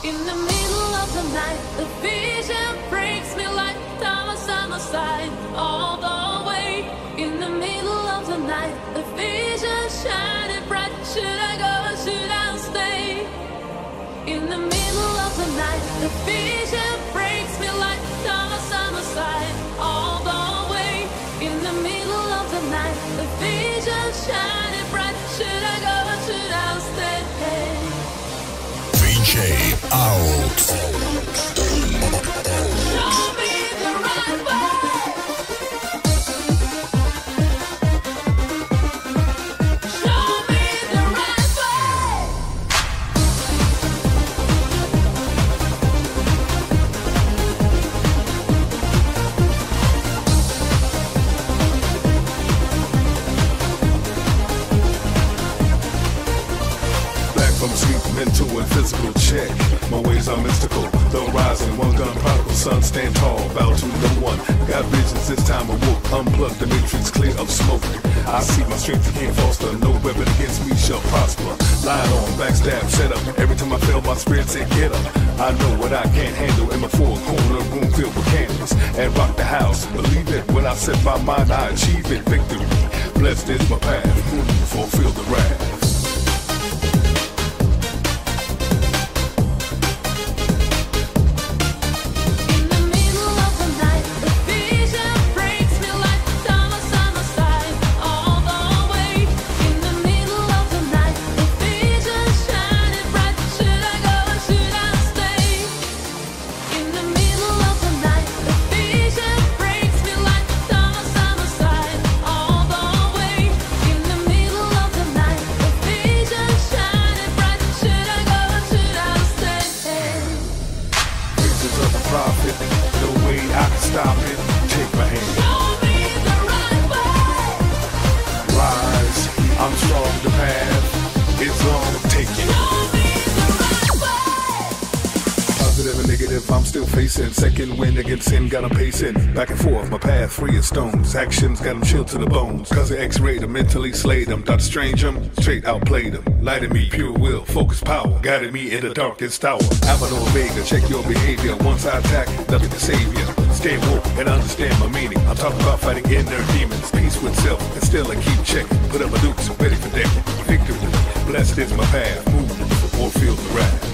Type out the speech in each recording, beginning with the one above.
In the middle of the night, the vision breaks me like Thomas on the side, all the way. In the middle of the night, the vision shining bright. Should I go or should I stay? In the middle of the night, the vision breaks me like Thomas on the side, all the way. In the middle of the night, the vision shining bright. Should I go or should I stay? DJ out. Show me the right way. Show me the right way. Back from sleep, mental and physical check. My ways are mystical, the rising one gun prodigal sun stand tall, bow to no one. Got visions this time awoke, unplugged the matrix clear of smoke. I see my strength can't foster, no weapon against me shall prosper. Lied on, backstab, set up, every time I fail my spirit said get up. I know what I can't handle in my four corner room filled with candles. And rock the house, believe it, when I set my mind I achieve it, victory. Blessed is my path, fulfill the wrath. I'm still facing second wind against sin, got 'em pacing back and forth, my path free as stones. Actions got 'em chilled to the bones, cause the x-rayed 'em, mentally slayed 'em. Thought strange 'em, straight outplayed 'em. Lighted me, pure will, focus power, guided me in the darkest hour. Avenue Vega, check your behavior. Once I attack, nothing to save you. Stay woke and understand my meaning. I'm talking about fighting inner demons, peace with self, and still I keep checking. Put up my dukes, ready for decking. Victory, blessed is my path, move or feel the wrath.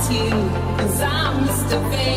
Cause I'm Mr. Vain.